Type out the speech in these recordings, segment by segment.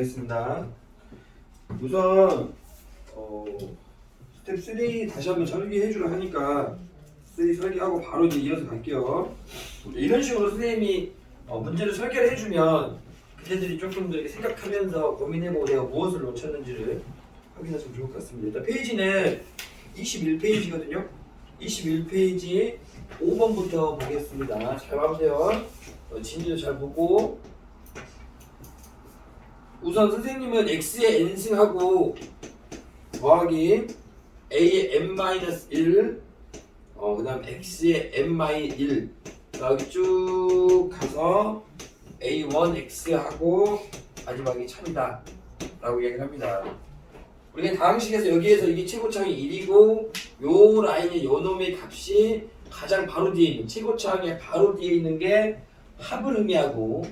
보겠습니다. 우선 스텝 3 다시 한번 설계해 주라 하니까 3 설계하고 바로 이제 이어서 갈게요. 이런 식으로 선생님이 문제를 설계를 해주면 그대들이 조금 더 이렇게 생각하면서 고민해보고 내가 무엇을 놓쳤는지를 확인하시면 좋을 것 같습니다. 일단 페이지는 21페이지거든요. 21페이지 5번부터 보겠습니다. 잘 봐보세요. 진지도 잘 보고. 우선 선생님은 x의 n승하고 더하기 a의 n-1 그 다음 x의 n-1 더하기 쭉 가서 a1x하고 마지막에 1000이다 라고 이야기를 합니다. 우리가 다항식에서 여기에서 이게 최고차항이 1이고 요 라인의 요 놈의 값이 가장 바로 뒤에 있는 최고차항의 바로 뒤에 있는 게 합을 의미하고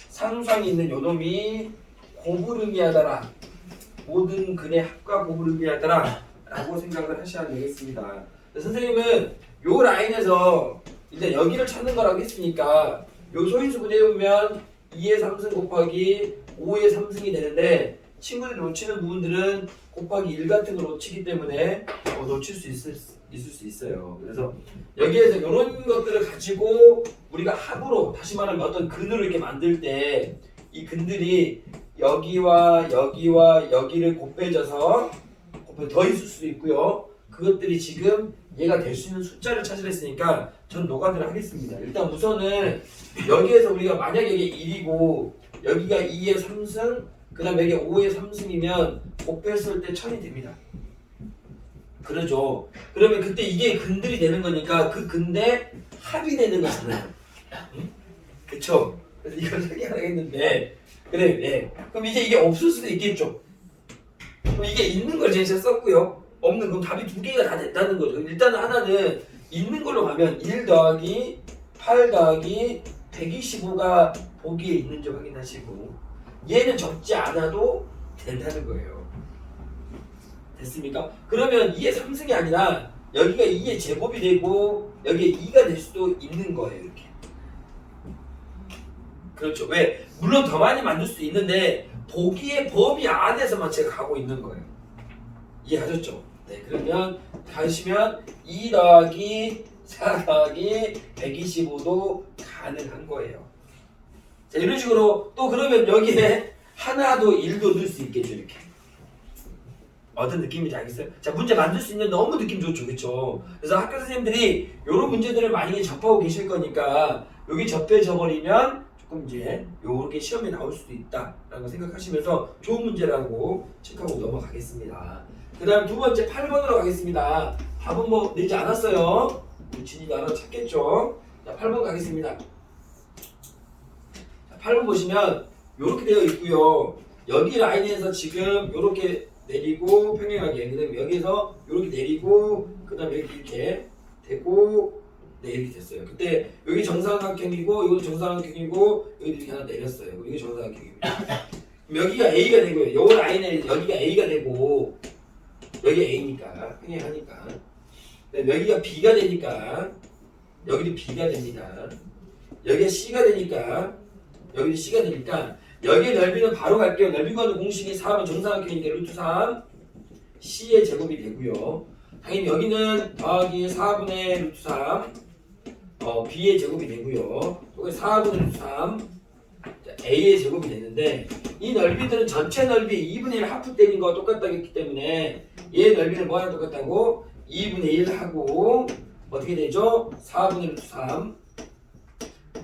상수항이 있는 요 놈이 곱을 의미하더라. 모든 근의 합과 곱을 의미하더라 라고 생각을 하셔야 되겠습니다. 선생님은 요 라인에서 일단 여기를 찾는 거라고 했으니까 요 소인수분해 보면 2의 3승 곱하기 5의 3승이 되는데 친구들이 놓치는 부분들은 곱하기 1 같은 걸 놓치기 때문에 놓칠 수 있을 수 있어요. 그래서 여기에서 이런 것들을 가지고 우리가 합으로 다시 말하면 어떤 근으로 이렇게 만들 때 이 근들이 여기와 여기와 여기를 곱해져서 더 있을 수도 있고요. 그것들이 지금 얘가 될 수 있는 숫자를 찾으려 했으니까 전 노가다를 하겠습니다. 일단 우선은 여기에서 우리가 만약에 이게 1이고 여기가 2의 3승 그 다음 여기 5의 3승이면 곱했을 때 1000이 됩니다. 그러죠. 그러면 그때 이게 근들이 되는 거니까 그 근대 합이 되는 거잖아요. 응? 그쵸? 그래서 이걸 설계하겠는데 그래, 네. 그럼 이제 이게 없을 수도 있겠죠. 그럼 이게 있는 걸 제가 썼고요. 없는 그럼 답이 두 개가 다 됐다는 거죠. 일단 하나는 있는 걸로 가면 1 더하기 8 더하기 125가 보기에 있는지 확인하시고 얘는 적지 않아도 된다는 거예요. 됐습니까? 그러면 2의 3승이 아니라 여기가 2의 제곱이 되고 여기에 2가 될 수도 있는 거예요. 이렇게. 그렇죠. 왜? 물론 더 많이 만들 수도 있는데 보기의 범위 안에서만 제가 가고 있는 거예요. 이해하셨죠? 네. 그러면 가시면 2 더하기 4 더하기 125도 가능한 거예요. 자, 이런 식으로 또 그러면 여기에 하나도 1도 넣을 수 있겠죠. 이렇게. 어떤 느낌인지 알겠어요? 자, 문제 만들 수 있는 너무 느낌 좋죠. 그렇죠? 그래서 학교 선생님들이 이런 문제들을 많이 접하고 계실 거니까 여기 접해져 버리면 조금 이제 요렇게 시험에 나올 수도 있다라고 생각하시면서 좋은 문제라고 체크하고 넘어가겠습니다. 그 다음 두 번째 8번으로 가겠습니다. 답은 뭐 내지 않았어요. 진이가 알아 찾겠죠? 자, 8번 가겠습니다. 자, 8번 보시면 요렇게 되어 있고요. 여기 라인에서 지금 요렇게 내리고 평행하게 그다음에 여기서 이렇게 내리고 그다음에 이렇게 되고 네 이렇게 됐어요. 그때 여기 정사각형이고 이것도 정사각형이고 여기 이렇게 하나 내렸어요. 이게 정사각형입니다. 그럼 여기가 A가 되고요. 요 라인에 여기가 A가 되고 여기 A니까 평행하니까 여기가 B가 되니까 여기도 B가 됩니다. 여기가 C가 되니까 여기도 C가 되니까 여기의 넓이는 바로 갈게요. 넓이 구하는 공식이 4면 정사각형이니까 루트 3 C의 제곱이 되고요. 당연히 여기는 더하기 4분의 루트 3 B의 제곱이 되고요. 여기 4분의 루트 3 A의 제곱이 되는데 이 넓이들은 전체 넓이 2분의 1 하프 때린 거와 똑같다고 했기 때문에 얘의 넓이는 뭐랑 똑같다고? 2분의 1 하고 어떻게 되죠? 4분의 루트 3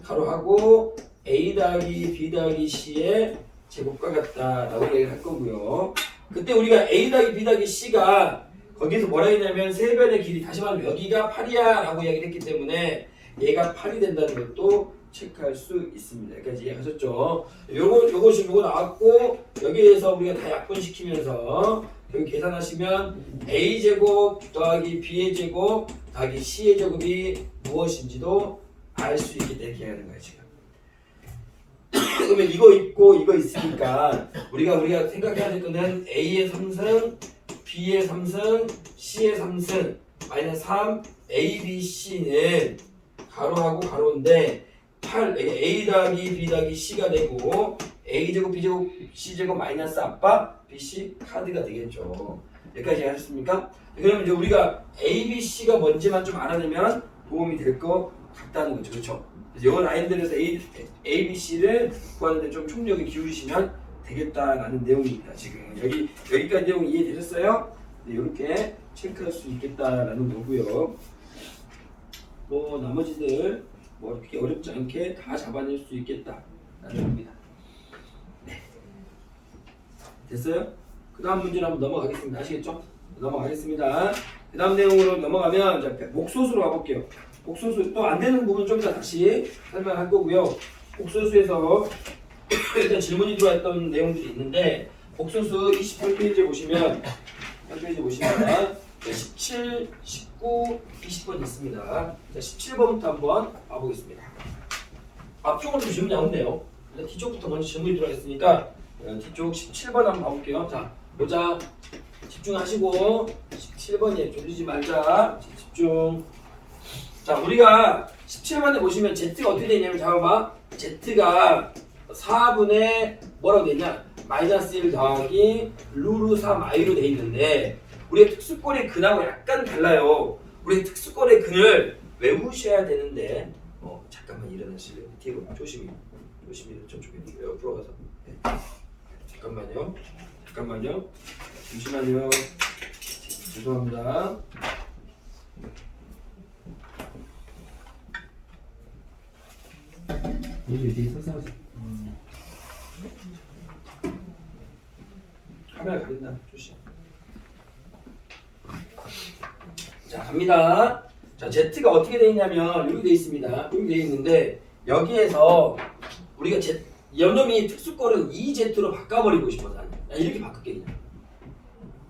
가로하고 A 더하기 B 더하기 C의 제곱과 같다라고 얘기를 할 거고요. 그때 우리가 A 더하기 B 더하기 C가 거기서 뭐라 했냐면 세 변의 길이 다시 말하면 여기가 8이야 라고 이야기를 했기 때문에 얘가 8이 된다는 것도 체크할 수 있습니다. 여기까지 이해하셨죠? 요거 나왔고 여기에서 우리가 다 약분시키면서 여기 계산하시면 a제곱 더하기 b의 제곱 더하기 c의 제곱이 무엇인지도 알 수 있게 되게 하는 거예요 지금. 그러면 이거 있고 이거 있으니까 우리가 생각해야 될 거는 a의 3승, b의 3승, c의 3승 마이너스 3 a, b, c는 가로하고 가로인데 8 a 더하기 b 더하기 c가 되고 a제곱 b제곱 c제곱 마이너스 아빠 bc 카드가 되겠죠. 여기까지 하셨습니까? 그러면 이제 우리가 a, b, c가 뭔지만 좀 알아내면 도움이 될 것 같다는 거죠. 그렇죠? 그래서 이 라인들에서 a, b, c를 구하는데 좀 총력을 기울이시면 되겠다라는 내용입니다. 지금 여기까지 내용 이해되셨어요? 네, 이렇게 체크할 수 있겠다라는 거고요. 뭐 나머지들 뭐 이렇게 어렵지 않게 다 잡아낼 수 있겠다라는 겁니다. 네. 됐어요? 그 다음 문제로 한번 넘어가겠습니다. 아시겠죠? 넘어가겠습니다. 그 다음 내용으로 넘어가면 자, 복소수로 가볼게요. 복소수 또 안 되는 부분 좀 이따 다시 설명할 거고요. 복소수에서 일단 질문이 들어왔던 내용들이 있는데 복소수 28페이지에 보시면 17, 19, 20번 있습니다. 자, 17번부터 한번 봐보겠습니다. 앞쪽으로 좀 질문이 나오네요. 일단 뒤쪽부터 먼저 질문이 들어있으니까 뒤쪽 17번 한번 봐볼게요. 자, 보자. 집중하시고 17번에 졸리지 말자. 집중. 자, 우리가 17번에 보시면 Z가 어떻게 되냐면 잠깐만. Z가 4분의 뭐라고 되냐? 마이너스 1 더하기 루루 3i로 돼 있는데 우리의 특수꼴의 근하고 약간 달라요. 우리의 특수꼴의 근을 외우셔야 되는데 잠깐만 일어나실래요? 뒤로 조심히 저쪽에 옆으로 가서 네. 잠깐만요. 잠시만요. 죄송합니다. 여기 되게 서서하지. 카메라 가린다. 조심. 자, 갑니다. 자, Z가 어떻게 되어 있냐면 여기 되어 있습니다. 여기 되어 있는데 여기에서 우리가 연놈이 특수꼴은 2Z로 바꿔버리고 싶어서 이렇게 바꿀게 그냥.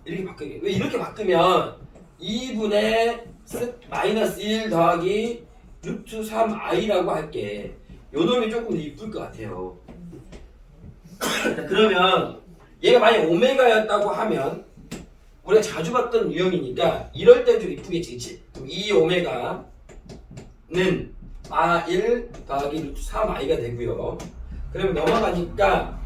이렇게 바꾸게. 왜 이렇게 바꾸면 2분의 마이너스 1 더하기 루트 3i라고 할게. 요 놈이 조금 더 이쁠 것 같아요. 그러면 얘가 만약 오메가였다고 하면 우리가 자주 봤던 유형이니까 이럴 때는 좀 이쁘겠지, 그치? 그럼 이 오메가는 1 더하기 루트 3i가 되고요. 그러면 넘어가니까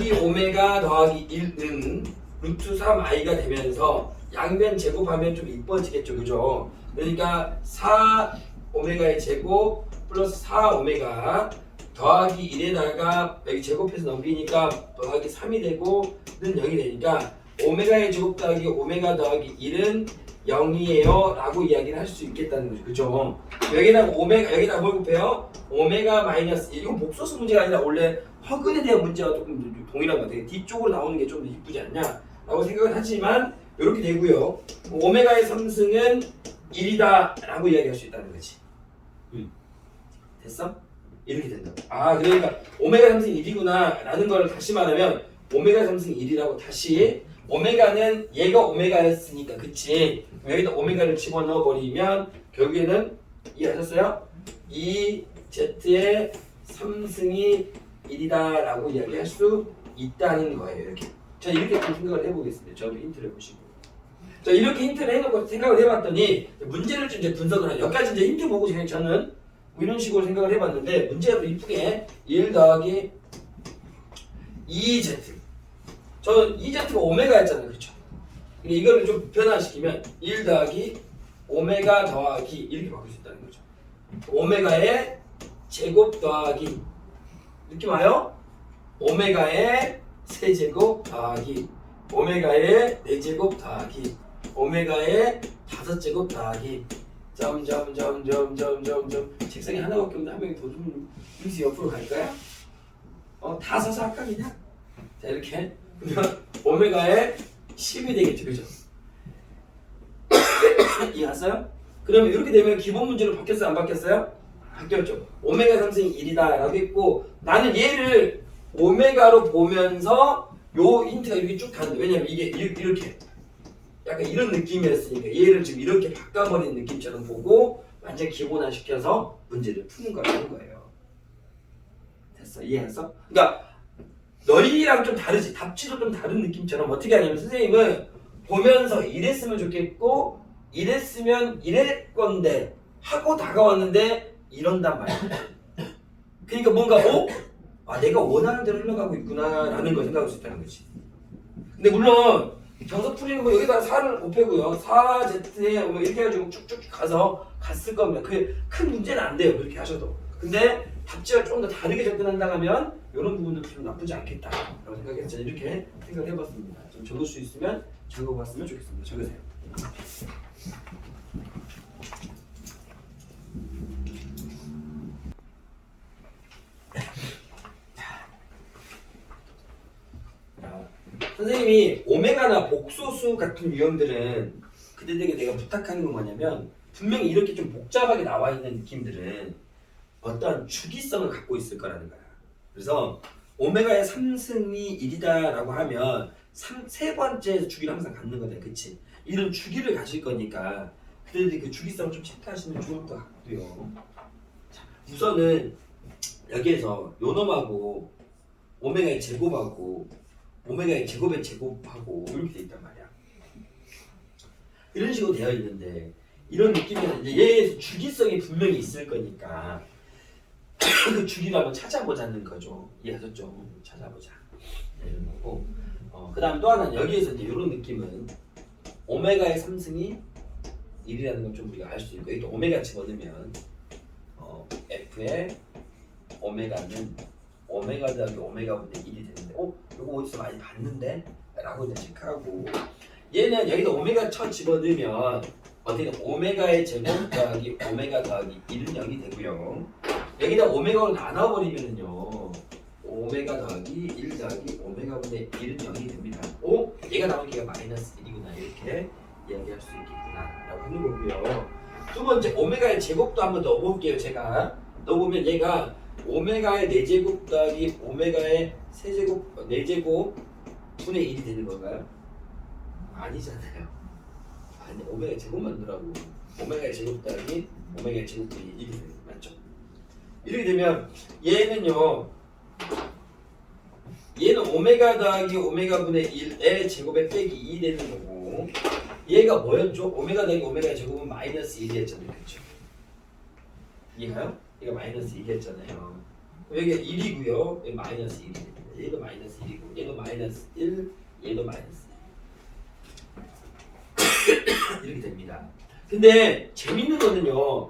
이 오메가 더하기 1은 루트 3i가 되면서 양변 제곱하면 좀 이뻐지겠죠, 그죠? 그러니까 4 오메가의 제곱 플러스 4 오메가 더하기 1에다가 여기 제곱해서 넘기니까 더하기 3이 되고 는 0이 되니까 오메가의 제곱 더하기 오메가 더하기 1은 0이에요 라고 이야기를 할 수 있겠다는 거죠. 그죠? 여기다가 여기다가 뭘 곱해요? 오메가 마이너스 1. 이건 복소수 문제가 아니라 원래 허근에 대한 문제와 조금 동일한 것 같아요. 뒤쪽으로 나오는 게 좀 더 이쁘지 않냐 라고 생각을 하지만 이렇게 되고요. 오메가의 3승은 1이다 라고 이야기할 수 있다는 거지. 됐어? 이렇게 된다. 아, 그러니까 오메가 3승 1이구나 라는 걸 다시 말하면 오메가 3승 1이라고 다시 오메가는 얘가 오메가였으니까 그치? 여기다 오메가를 집어넣어 버리면 결국에는 이해하셨어요? 이 Z의 3승이 1이다 라고 이야기할 수 있다는 거예요. 이렇게. 자, 이렇게 좀 생각을 해보겠습니다. 저도 힌트를 보시고. 자, 이렇게 힌트를 해놓고 생각을 해봤더니 문제를 좀 이제 분석을 해요. 여기까지 이제 힌트 보고 저는 뭐 이런 식으로 생각을 해봤는데 문제가 또 이쁘게 1 더하기 2Z 저 2Z가 오메가였잖아요. 그렇죠? 이거를 좀 변화시키면 1 더하기 오메가 더하기 이렇게 바꿀 수 있다는 거죠. 오메가의 제곱 더하기 느낌 와요? 오메가의 세제곱 더하기 오메가의 4제곱 더하기 오메가의 5제곱 더하기 점점점점점점점 책상에 하나밖에 없는데 한 명이 더 좀 여기서 옆으로 갈까요? 다 서서 할까 그냥? 자, 이렇게 그러면 오메가의 10이 되겠죠, 그죠? 이해하세요? 그러면 이렇게 되면 기본 문제로 바뀌었어요, 안 바뀌었어요? 바뀌었죠. 오메가 3승이 1이다 라고 했고 나는 얘를 오메가로 보면서 요 힌트가 이렇게 쭉 가는데 왜냐면 이게 이렇게 약간 이런 느낌이었으니까 얘를 지금 이렇게 바꿔버린 느낌처럼 보고 완전 기본화시켜서 문제를 푸는 거라는 거예요. 됐어? 이해했어? 그러니까 너희랑 좀 다르지. 답지도 좀 다른 느낌처럼 어떻게 하냐면 선생님은 보면서 이랬으면 좋겠고 이랬으면 이럴 건데 하고 다가왔는데 이런단 말이야. 그러니까 뭔가 내가 원하는 대로 흘러가고 있구나 라는 걸 생각할 수 있다는 거지. 근데 물론 정석풀이는 뭐 여기다가 4를 곱해고요. 4z에 뭐 이렇게 해가지고 쭉쭉 가서 갔을 겁니다. 그게 큰 문제는 안 돼요. 그렇게 하셔도. 근데 답지가 조금 더 다르게 접근한다 하면 이런 부분도 좀 나쁘지 않겠다라고 생각해서 이렇게 생각을 해봤습니다. 좀 적을 수 있으면 적어봤으면 좋겠습니다. 적으세요. 선생님이 오메가나 복소수 같은 유형들은 그들에게 내가 부탁하는 건 뭐냐면 분명히 이렇게 좀 복잡하게 나와 있는 느낌들은 어떤 주기성을 갖고 있을 거라는 거야. 그래서 오메가의 3승이 1이다라고 하면 세 번째 주기를 항상 갖는 거다. 그치? 이런 주기를 가질 거니까 그들이 그 주기성을 좀 체크하시면 좋을 것 같고요. 자, 우선은 여기에서 요놈하고 오메가의 제곱하고 오메가의 제곱의 제곱하고 이렇게 돼 있단 말이야. 이런 식으로 되어 있는데 이런 느낌에서 이제 얘의 주기성이 분명히 있을 거니까 그 주기를 한번 찾아보자는 거죠. 이해하셨죠? 찾아보자. 이런 거고. 그 다음 또 하나는 여기에서 이제 이런 느낌은 오메가의 3승이 1이라는 걸 좀 우리가 알 수 있고 여기 또 오메가 집어넣으면 F의 오메가는 오메가 더하기 오메가 분의 1이 되는데 이거 어디서 많이 봤는데? 라고 이제 체크하고 얘는 여기다 오메가 쳐 집어넣으면 어떻게 오메가의 제곱 더하기 오메가 더하기 1은 0이 되고요. 여기다 오메가로 나눠버리면은요 오메가 더하기 1 더하기 오메가 분의 1은 0이 됩니다. 얘가 나오는 게 마이너스 1이구나 이렇게 이야기할 수 있겠구나 라고 하는 거고요. 두 번째 오메가의 제곱도 한번 넣어볼게요. 제가 넣어보면 얘가 오메가의 4제곱 더하기 오메가의 4제곱 분의 1이 되는 건가요? 아니잖아요. 아니 오메가의 제곱만 넣으라고. 오메가의 제곱 더하기 오메가의 제곱 분의 1이 되는 거 맞죠? 이렇게 되면 얘는 오메가 더하기 오메가 분의 1의 제곱에 빼기 2 되는 거고 얘가 뭐였죠? 오메가 더하기 오메가의 제곱은 마이너스 1이었잖아요. 그렇죠? 이해가요? 얘가 마이너스 1이었잖아요. 여기가 1이고요. 여기 마이너스 1이 됩니다. 얘도 마이너스 1이고 얘도 마이너스 1, 얘도 마이너스 1 이렇게 됩니다. 근데 재밌는 거는요.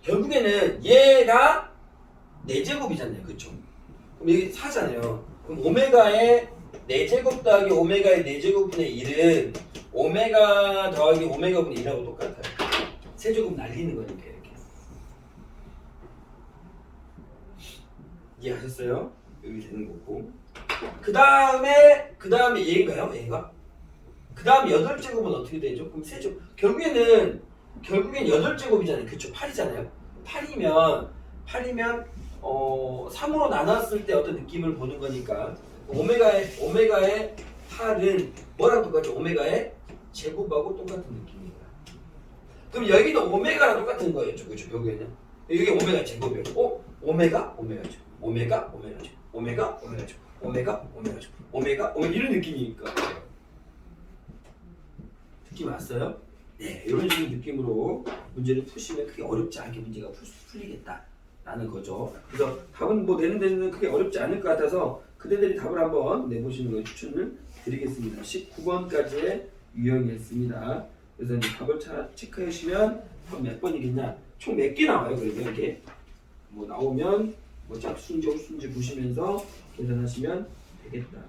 결국에는 얘가 4제곱이잖아요. 그렇죠? 그럼 여기 4잖아요. 그럼 오메가의 4제곱 더하기 오메가의 4제곱분의 1은 오메가 더하기 오메가 분의 1하고 똑같아요. 세제곱 날리는 거니까 이렇게. 이해하셨어요? 여기 되는 거고. 그 다음에 얘인가요? 얘가? 그 다음 8제곱은 어떻게 되죠? 그럼 세제곱. 결국엔 8제곱이잖아요. 그쵸? 8이잖아요. 8이면 3으로 나눴을 때 어떤 느낌을 보는 거니까 오메가의 8은 뭐랑 똑같죠? 오메가의 제곱하고 똑같은 느낌입니다. 그럼 여기도 오메가랑 똑같은 거예요. 그죠? 여기는 여기 오메가 제곱이에요. 오메가 제곱. 오메가 이런 느낌이니까 느낌 왔어요? 네, 이런 식의 느낌으로 문제를 푸시면 크게 어렵지 않게 문제가 풀리겠다라는 거죠. 그래서 답은 뭐 내는 데는 크게 어렵지 않을 것 같아서 그대들이 답을 한번 내보시는 걸 추천을 드리겠습니다. 19번까지의 유형이었습니다. 그래서 이제 답을 체크해 주시면 답 몇 번이겠냐? 총 몇 개 나와요? 그러면 이렇게 뭐 나오면 뭐 짝수인지 홀수인지 보시면서 계산하시면 되겠다.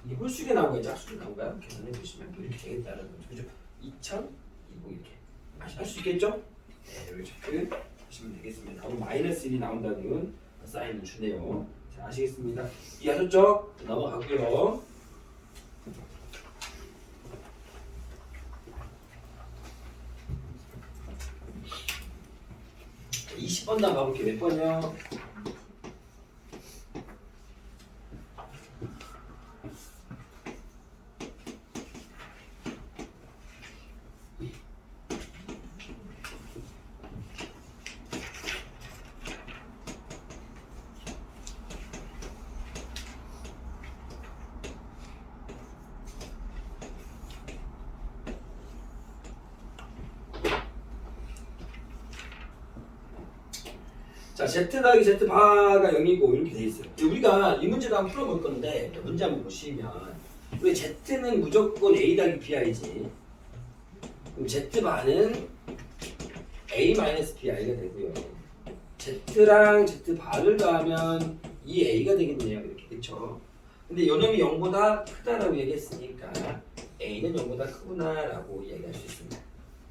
이게 홀수가 나온가요? 짝수가 나온가요? 계산해 보시면 이렇게 되겠다라는 거죠. 그죠? 2000, 20 이렇게 할 수 있겠죠? 네, 여기 체크 하시면 되겠습니다. 답은 마이너스 1이 나온다는 사인을 주네요. 자, 아시겠습니다? 이해하셨죠? 넘어가고요. 20번 다 가볼게요. 몇 번이요? 자, z 더하기 z 바가 0이고 이렇게 돼 있어요. 이제 우리가 이 문제를 한번 풀어볼 건데 문제 한번 보시면 우리 z는 무조건 a 더하기 bi지. 그럼 z 바는 a-bi가 되고요. z랑 z 바를 더하면 2a가 되겠네요. 이렇게 그렇죠. 근데 요놈이 0보다 크다라고 얘기했으니까 a는 0보다 크구나라고 이야기할 수 있습니다.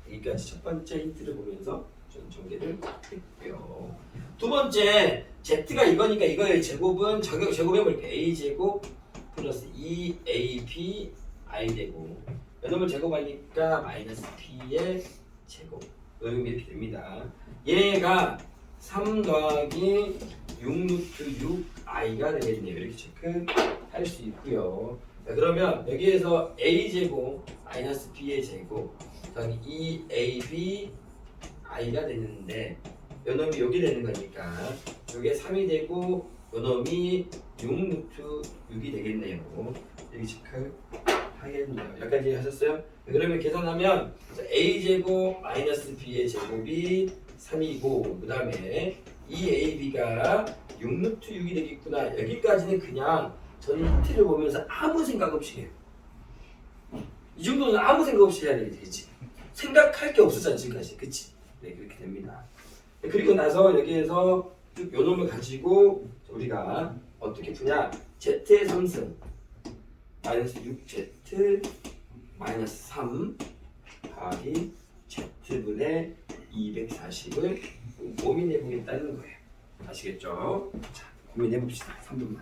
여기까지 첫 번째 힌트를 보면서 좀 전개를 했고요. 두 번째, z가 이거니까 이거의 제곱은 제곱해볼 a 제곱 플러스 2ab i 되고 요놈을 제곱하니까 마이너스 p의 제곱 이렇게 됩니다. 얘가 3 더하기 6루트 6i가 되겠네요. 이렇게 체크할 수 있고요. 자, 그러면 여기에서 a제곱 마이너스 b의 제곱 더하기 2ab i가 되는데 요놈이 여기 되는 거니까 요게 3이 되고 요놈이 6루트 6이 되겠네요. 이렇게 체크하겠네요. 여기까지 하셨어요? 그러면 계산하면 a제곱 마이너스 b의 제곱이 3이고 그 다음에 2ab가 6루트 6이 되겠구나. 여기까지는 그냥 저는 힌트를 보면서 아무 생각 없이 해요. 이 정도는 아무 생각 없이 해야 되겠지. 생각할 게 없었잖아 지금까지. 그치? 네, 그렇게 됩니다. 그리고 나서 여기에서 쭉 요놈을 가지고 우리가 어떻게 푸냐. z의 3승 마이너스 6z 마이너스 3 더하기 z분의 240을 고민해 보겠다는 거예요. 아시겠죠? 자, 고민해 봅시다. 3분만.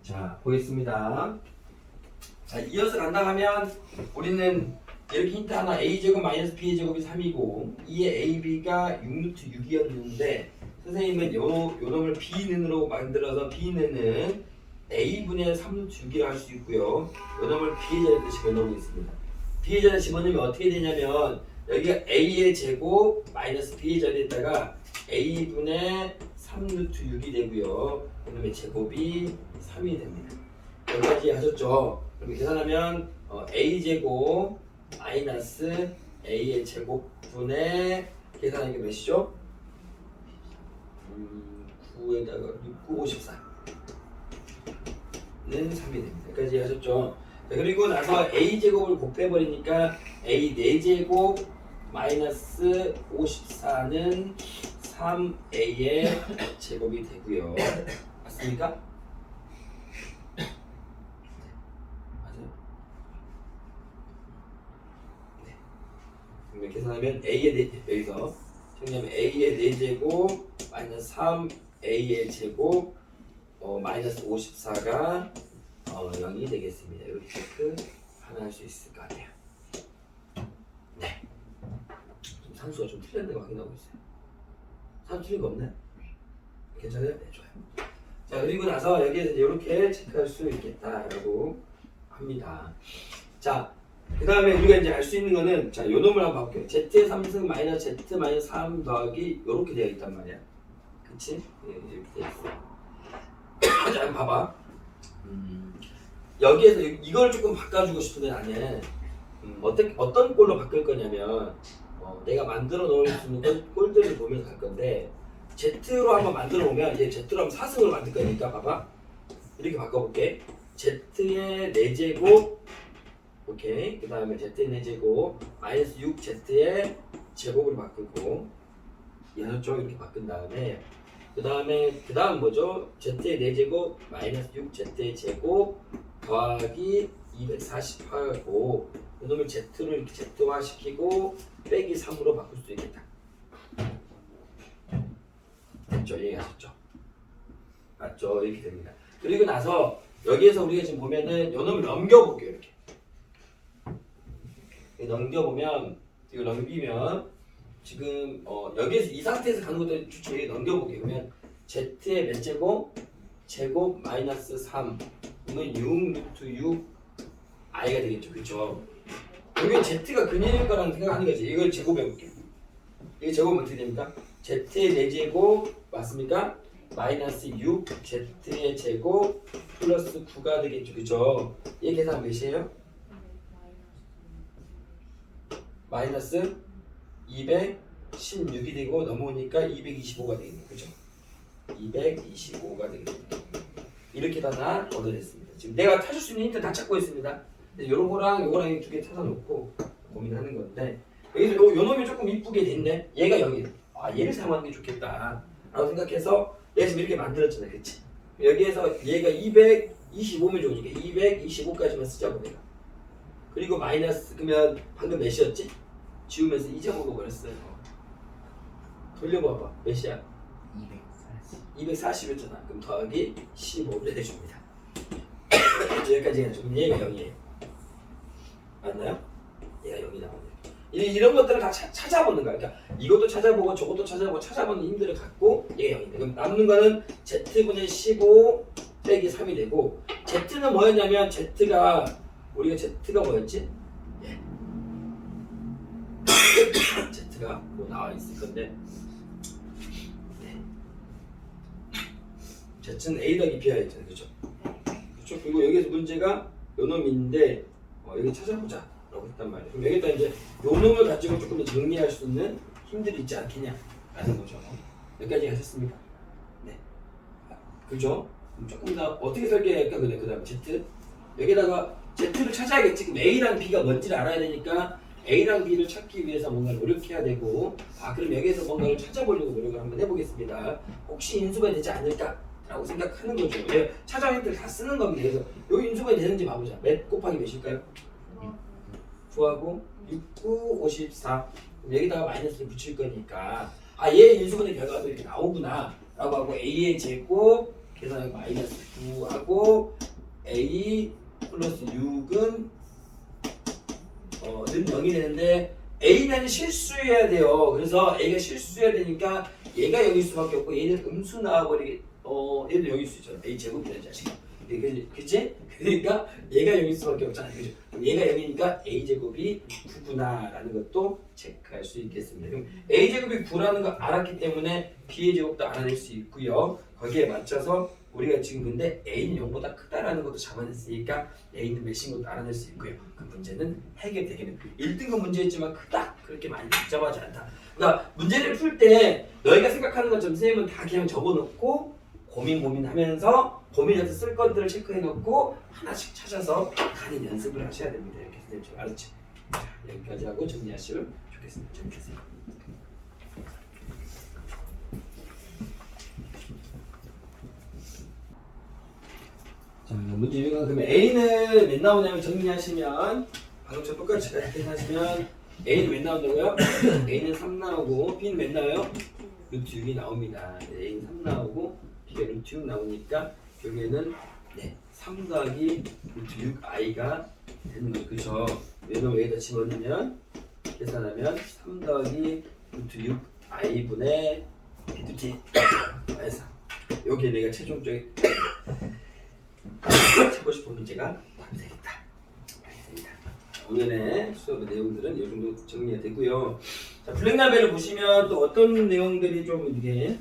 자, 보겠습니다. 자, 이어서 간다 하면 우리는 이렇게 힌트 하나 a제곱 마이너스 b제곱이 3이고 2의 ab가 6루트 6이었는데 선생님은 요놈을 b는으로 만들어서 b는 a분의 3루트 6이라 할 수 있고요. 요놈을 b의 자리에 집어넣고 있습니다. b의 자리에 집어넣으면 어떻게 되냐면 여기가 a의 제곱 마이너스 b의 자리에다가 a분의 3루트 6이 되고요. 그다음에 제곱이 3이 됩니다. 여기까지 하셨죠? 그럼 계산하면 a제곱 마이너스 a의 제곱분의 계산하는 게 몇이죠? 9에다가 6, 9, 54는 3이 됩니다. 여기까지 하셨죠? 자, 그리고 나서 a제곱을 곱해버리니까 a 4제곱 마이너스 54는 3a의 제곱이 되고요. 맞습니까? 계산하면 a의 여기서 정리하면 a의 4제곱 마이너스 3a의 제곱 마이너스 54가 0이 되겠습니다. 이렇게 체크 하나 할 수 있을 것 같아요. 네. 좀 산수가 좀 틀렸는 거 확인하고 있어요. 산수 틀린 거 없나요? 괜찮아요? 네, 좋아요. 자, 그리고 나서 여기에서 이렇게 체크할 수 있겠다라고 합니다. 자, 그 다음에 우리가 이제 알 수 있는 거는 자, 요 놈을 한번 볼게요. z의 3승 마이너스 z 마이너스 3 더하기 요렇게 되어 있단 말이야. 그치? 네, 이렇게 되어 있어. 자, 한번 봐봐. 여기에서 이걸 조금 바꿔주고 싶은데 나는 어떤 꼴로 바꿀 거냐면 내가 만들어 놓을 수 있는 꼴들을 보면서 갈 건데 z로 한번 만들어 보면 이제 z로 한번 4승을 만들 거니까 봐봐. 이렇게 바꿔볼게. z의 4제곱 오케이. 그 다음에 z의 4제곱 마이너스 6z의 제곱으로 바꾸고 이해하셨죠? 이렇게 바꾼 다음에 그 다음 뭐죠? z의 4제곱 마이너스 6z의 제곱 더하기 240하고 이놈을 z를 이렇게 z화 시키고 빼기 3으로 바꿀 수 있겠다. 됐죠? 이해하셨죠? 맞죠? 이렇게 됩니다. 그리고 나서 여기에서 우리가 지금 보면은 요놈을 넘겨볼게요. 이렇게 넘겨보면 이거 넘기면 지금 여기에서 이 상태에서 가는 것도 추측에 넘겨볼게요. 그러면 z의 몇 제곱? 제곱 마이너스 3 이건 6루트 6 i가 되겠죠. 그렇죠? 여기 z가 근일일 거라는 생각하는 거지. 이걸 제곱해볼게요. 이게 제곱은 어떻게 됩니까? z의 4제곱 맞습니까? 마이너스 6z의 제곱 플러스 9가 되겠죠. 그죠? 이 계산 몇이에요? 마이너스 216이 되고 넘어오니까 225가 되겠네요. 그죠? 225가 되겠습니다. 이렇게 다 얻어냈습니다. 지금 내가 찾을 수 있는 힌트 다 찾고 있습니다. 요런 거랑 요거랑 두 개 찾아놓고 고민하는 건데 여기서 요 놈이 조금 이쁘게 됐네. 얘가 여기 얘를 사용하는 게 좋겠다 라고 생각해서 내가 지금 이렇게 만들었잖아. 그치? 여기에서 얘가 225면 좋으니까 225까지만 쓰자고 내가. 그리고 마이너스 그러면 방금 몇이었지? 지우면서 2점으로 버렸어요. 돌려봐봐. 몇이야? 240이었잖아. 그럼 더하기 15를 해줍니다. 여기까지 해야죠. 그럼 얘가 0이에요. 맞나요? 얘가 0이 나오네요. 이런 것들을 다 찾아보는 거야. 그러니까 이것도 찾아보고 저것도 찾아보고 찾아보는 힘들을 갖고 얘가 0인데 그럼 남는 거는 z분의 15 빼기 3이 되고 z는 뭐였냐면 우리가 z가 뭐였지? z가 뭐 나와 있을 건데 z는 a 더하기 b야 했잖아요. 그죠? 그렇죠? 그리고 여기서 문제가 요 놈인데 여기 찾아보자 라고 했단 말이에요. 그럼 여기다 이제 요 놈을 가지고 조금 더 정리할 수 있는 힘들이 있지 않겠냐 라는 거죠. 여기까지 하셨습니까? 네. 그죠? 그럼 조금 더 어떻게 설계할까? 그 다음에 z 여기다가 z를 찾아야겠지. 그럼 a랑 b가 뭔지를 알아야 되니까 a랑 b를 찾기 위해서 뭔가 노력해야 되고 그럼 여기에서 뭔가를 찾아보려고 노력을 한번 해보겠습니다. 혹시 인수가 되지 않을까? 라고 생각하는 거죠. 찾아온 힌트를 다 쓰는 겁니다. 그래서 여기 인수가 되는지 봐보자. 몇 곱하기 몇일까요? 9하고 6, 9, 54. 그럼 여기다가 마이너스를 붙일 거니까 얘 인수분의 결과도 이렇게 나오구나 라고 하고 a의 제곱 계산하고 마이너스 9하고 a 플러스 6은 는 0이 되는데 a는 실수해야 돼요. 그래서 a가 실수해야 되니까 얘가 0일 수밖에 없고 얘는 음수 나와버리게 얘도 0일 수 있잖아. a 제곱이라는 자식아. 그치? 그러니까 얘가 0일 수밖에 없잖아. 그죠? 얘가 0이니까 a 제곱이 9구나 라는 것도 체크할 수 있겠습니다. 그럼 a 제곱이 9라는 걸 알았기 때문에 b의 제곱도 알아낼 수 있고요. 거기에 맞춰서 우리가 지금 근데 a는 0보다 크다라는 것도 잡아냈으니까 a는 몇인 것도 알아낼 수 있고요. 그 문제는 해결되기는 1등급 문제였지만 크다 그렇게 많이 복잡하지 않다. 그러니까 문제를 풀 때 너희가 생각하는 것처럼 선생님은 다 그냥 적어놓고 고민하면서 고민해서 쓸 것들을 체크해놓고 하나씩 찾아서 가는 연습을 하셔야 됩니다. 이렇게 선생님 알았죠? 자, 여기까지 하고 정리하시면 좋겠습니다. 재밌겠어요? 자, 문제 유형은 그러면 A는 몇 나오냐면 정리하시면 방금처럼 똑같이 이렇게 하시면 A는 몇 나온다고요? A는 3 나오고 B는 몇 나와요? 루트 6이 나옵니다. A는 3 나오고 B가 루트 6 나오니까 결국에는 3 더하기 루트 6i가 되는 거죠. 그렇죠? 왜냐면 여기다 집어넣으면 계산하면 3 더하기 루트 6i분의 루트 해서 여기에 내가 최종적인 찾고 싶은 문제가 답이 되겠다. 알겠습니다. 오늘의 수업의 내용들은 이 정도 정리가 되고요. 자, 블랙라벨을 보시면 또 어떤 내용들이 좀 이렇게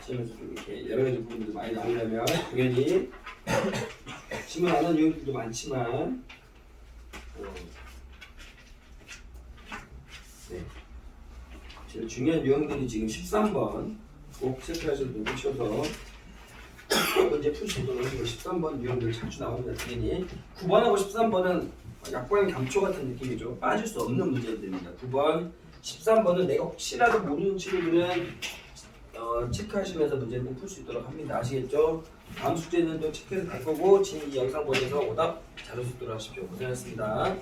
시험에서 좀 이렇게 여러 가지 부분들이 많이 나오려면 당연히 질문 안 하는 내용들도 많지만 제일 중요한 유형들이 지금 13번 꼭 체크하셔서 놓으셔서 문제 풀 수 있도록 하시고 13번 유형들 자주 나옵니다. 당연히 9번하고 13번은 약관의 감초 같은 느낌이죠. 빠질 수 없는 문제들입니다. 9번, 13번은 내가 혹시라도 모르는 친구들은 체크하시면서 문제를 풀 수 있도록 합니다. 아시겠죠? 다음 숙제는 또 체크해서 갈 거고 이 영상 보셔서 오답 잘 할 수 있도록 하십시오. 고생하셨습니다.